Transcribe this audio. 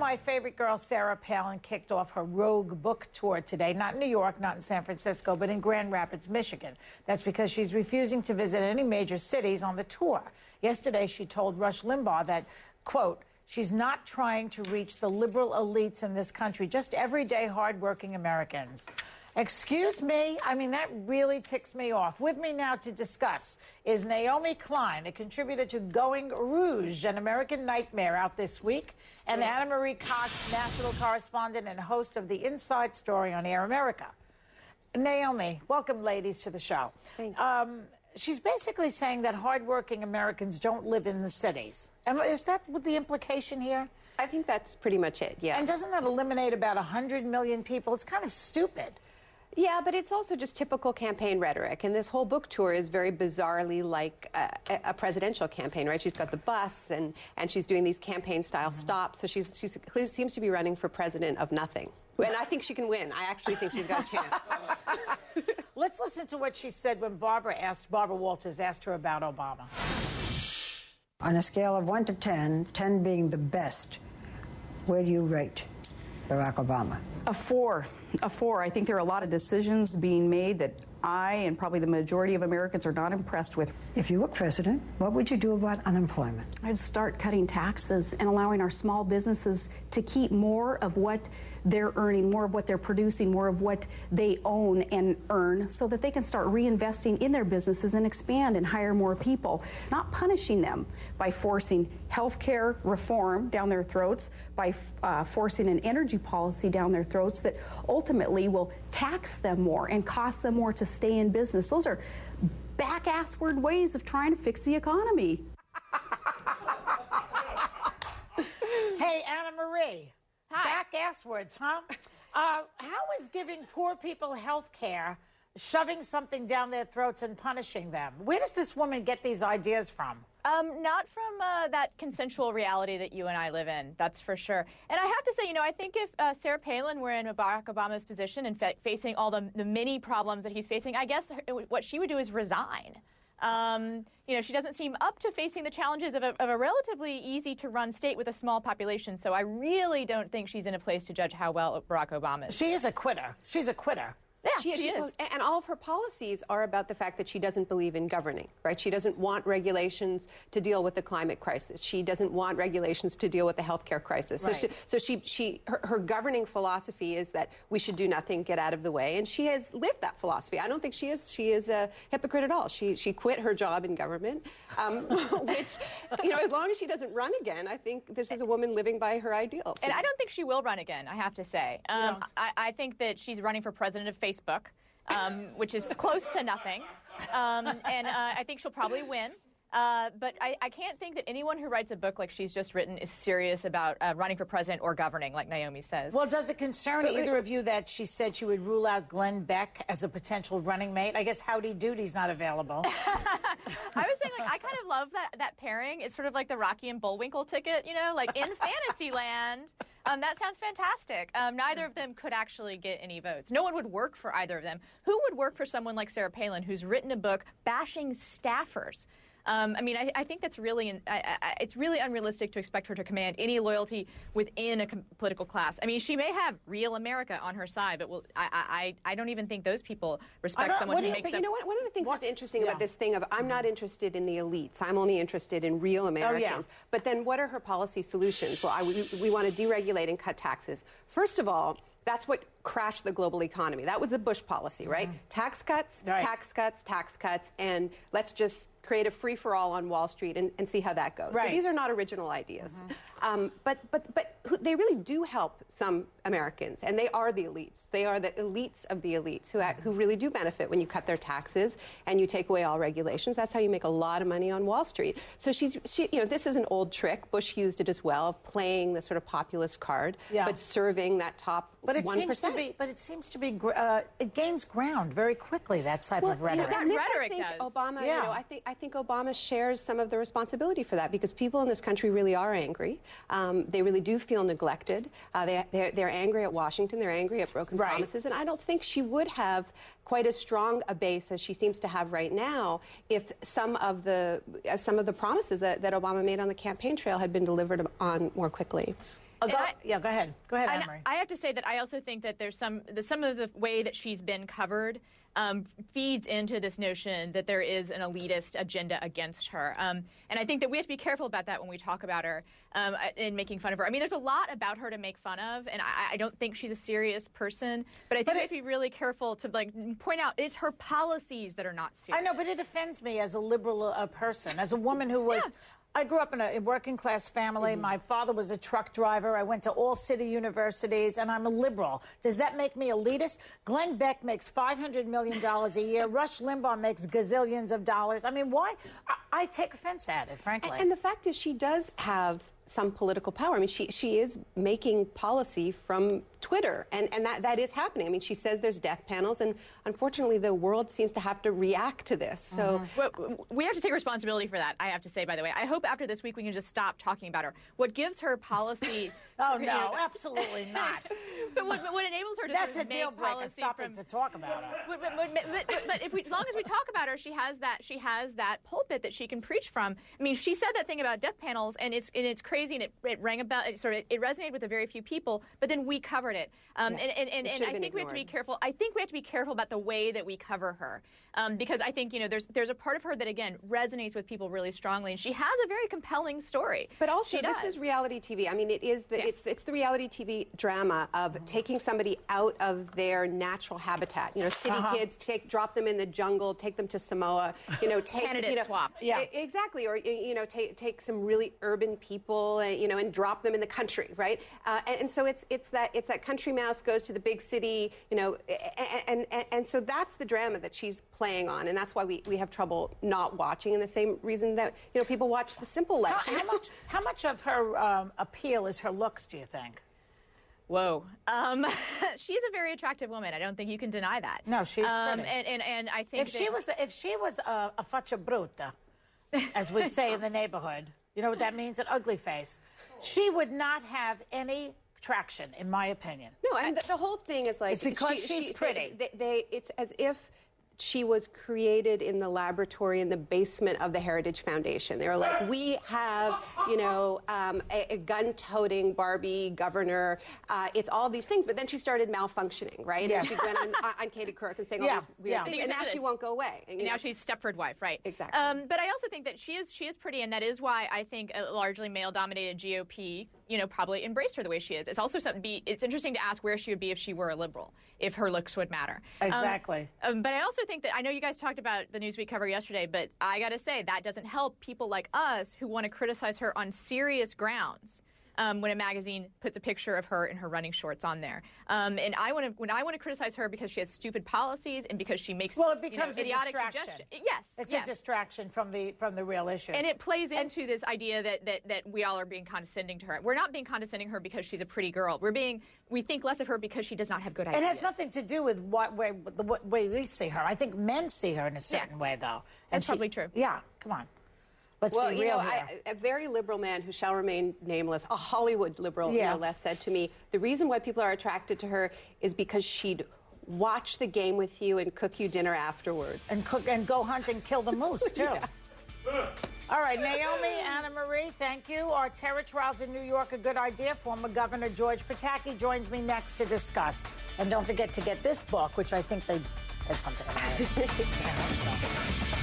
my favorite girl, Sarah Palin, kicked off her Rogue book tour today. Not in New York, not in San Francisco, but in Grand Rapids, Michigan. That's because she's refusing to visit any major cities on the tour. Yesterday, she told Rush Limbaugh that, quote, she's not trying to reach the liberal elites in this country, just everyday, hardworking Americans. Excuse me? I mean, that really ticks me off. With me now to discuss is Naomi Klein, a contributor to Going Rouge, an American Nightmare, out this week, and Anna Marie Cox, national correspondent and host of the Inside Story on Air America. Naomi, welcome, ladies, to the show. Thank you. She's basically saying that hardworking Americans don't live in the cities. And is that the implication here? I think that's pretty much it, yeah. And doesn't that eliminate about 100 million people? It's kind of stupid. Yeah, but it's also just typical campaign rhetoric. And this whole book tour is very bizarrely like a presidential campaign, right? She's got the bus and she's doing these campaign-style stops. So she seems to be running for president of nothing. And I think she can win. I actually think she's got a chance. Let's listen to what she said when Barbara Walters asked her about Obama. On a scale of 1 to 10, 10 being the best, where do you rate Barack Obama? A 4. A 4. I think there are a lot of decisions being made that I and probably the majority of Americans are not impressed with. If you were president, what would you do about unemployment? I'd start cutting taxes and allowing our small businesses to keep more of what they're earning, more of what they're producing, more of what they own and earn, so that they can start reinvesting in their businesses and expand and hire more people, not punishing them by forcing health care reform down their throats, by forcing an energy policy down their throats that ultimately will tax them more and cost them more to stay in business. Those are back-assward ways of trying to fix the economy. Hey, Anna Marie. Hi. Back-asswards, huh? How is giving poor people health care shoving something down their throats and punishing them? Where does this woman get these ideas from? Not from that consensual reality that you and I live in, that's for sure. And I have to say, you know, I think if Sarah Palin were in Barack Obama's position and facing all the many problems that he's facing, I guess what she would do is resign. You know, she doesn't seem up to facing the challenges of a relatively easy-to-run state with a small population, so I really don't think she's in a place to judge how well Barack Obama is. She is a quitter. She's a quitter. Yeah, she is. And all of her policies are about the fact that she doesn't believe in governing, right? She doesn't want regulations to deal with the climate crisis. She doesn't want regulations to deal with the healthcare crisis. Right. So her governing philosophy is that we should do nothing, get out of the way, and she has lived that philosophy. I don't think she is a hypocrite at all. She quit her job in government, which, you know, as long as she doesn't run again, I think this is a woman living by her ideals. And I don't think she will run again, I have to say. I think that she's running for president of Facebook, which is close to nothing, and I think she'll probably win. But I can't think that anyone who writes a book like she's just written is serious about running for president or governing, like Naomi says. Well, does it concern either of you that she said she would rule out Glenn Beck as a potential running mate? I guess Howdy Doody's not available. I was saying, like, I kind of love that pairing. It's sort of like the Rocky and Bullwinkle ticket, you know, like in Fantasyland. That sounds fantastic. Neither of them could actually get any votes. No one would work for either of them. Who would work for someone like Sarah Palin, who's written a book bashing staffers? I mean, I think that's really, it's really unrealistic to expect her to command any loyalty within a political class. I mean, she may have real America on her side, but I don't even think those people respect someone who makes But you know what? One of the things that's interesting about this thing of I'm not interested in the elites. I'm only interested in real Americans. Oh, yeah. But then what are her policy solutions? Well, we want to deregulate and cut taxes. First of all, that's what crashed the global economy. That was the Bush policy, right? Tax cuts, tax cuts, tax cuts, and let's just create a free-for-all on Wall Street and see how that goes. Right. So these are not original ideas. But they really do help some Americans, and they are the elites. They are the elites of the elites who really do benefit when you cut their taxes and you take away all regulations. That's how you make a lot of money on Wall Street. So she you know, this is an old trick. Bush used it as well, playing the sort of populist card, but serving that top 1%. But it seems to be it gains ground very quickly, that type of rhetoric. You know, rhetoric I think does. Obama, you know, I think Obama shares some of the responsibility for that because people in this country really are angry. They really do feel neglected. They're angry at Washington. They're angry at broken promises. And I don't think she would have quite as strong a base as she seems to have right now if some of the promises that Obama made on the campaign trail had been delivered on more quickly. Go ahead. Go ahead, Anne-Marie. I have to say that I also think that there's some of the way that she's been covered feeds into this notion that there is an elitist agenda against her. And I think that we have to be careful about that when we talk about her and making fun of her. I mean, there's a lot about her to make fun of, and I don't think she's a serious person. But I think we have to be really careful to point out it's her policies that are not serious. I know, but it offends me as a liberal person, as a woman who was... I grew up in a working-class family. My father was a truck driver. I went to all city universities, and I'm a liberal. Does that make me elitist? Glenn Beck makes $500 million a year. Rush Limbaugh makes gazillions of dollars. I mean, why? I take offense at it, frankly. And the fact is she does have some political power. I mean, she is making policy from Twitter, and that is happening. I mean, she says there's death panels, and unfortunately, the world seems to have to react to this. So we have to take responsibility for that, I have to say, by the way. I hope after this week we can just stop talking about her. What gives her policy... Oh, no, absolutely not. But what enables her to That's sort of a deal make breaker. policy Stop it to talk about her. But if as long as we talk about her, she has that pulpit that she can preach from. I mean, she said that thing about death panels, and it's crazy, and it rang a bell. It resonated with a very few people. But then we covered it, and I think we have to be careful. I think we have to be careful about the way that we cover her, because I think there's a part of her that again resonates with people really strongly, and she has a very compelling story. But also, this is reality TV. I mean, it is it's the reality TV drama of taking somebody out of their natural habitat. City kids, drop them in the jungle, take them to Samoa. Candidate swap. Yeah, exactly. Or take some really urban people, and drop them in the country, right? And so it's that country mouse goes to the big city, and so that's the drama that she's playing on, and that's why we have trouble not watching. And the same reason that people watch The Simple Life. How much of her appeal is her looks, do you think? Whoa. She's a very attractive woman. I don't think you can deny that. No, she's pretty. And I think if she was a faccia brutta, as we say in the neighborhood, you know what that means? An ugly face. She would not have any traction, in my opinion. No, and the whole thing is like... It's because she's pretty. It's as if she was created in the laboratory in the basement of the Heritage Foundation. They were like, we have, a gun-toting Barbie governor. It's all these things. But then she started malfunctioning, right? Yes. And she went on Katie Couric and saying all these weird things. And now she won't go away. And now she's Stepford wife, right? Exactly. But I also think that she is pretty, and that is why I think a largely male-dominated GOP, probably embraced her the way she is. It's also it's interesting to ask where she would be if she were a liberal, if her looks would matter. Exactly. But I also think that, I know you guys talked about the Newsweek cover yesterday, but I got to say, that doesn't help people like us who want to criticize her on serious grounds. When a magazine puts a picture of her in her running shorts on there, and when I want to criticize her because she has stupid policies and because she makes it becomes idiotic a distraction. Yes, it's a distraction from the real issues, and it plays into this idea that we all are being condescending to her. We're not being condescending to her because she's a pretty girl. We think less of her because she does not have good ideas. It has nothing to do with what way we see her. I think men see her in a certain way, though. That's probably true. Yeah, come on. Let's be real here. A very liberal man who shall remain nameless, a Hollywood liberal, no less, said to me, the reason why people are attracted to her is because she'd watch the game with you and cook you dinner afterwards. And go hunt and kill the moose, too. All right, Naomi, Anna-Marie, thank you. Are terror trials in New York a good idea? Former Governor George Pataki joins me next to discuss. And don't forget to get this book, which I think they said something about it.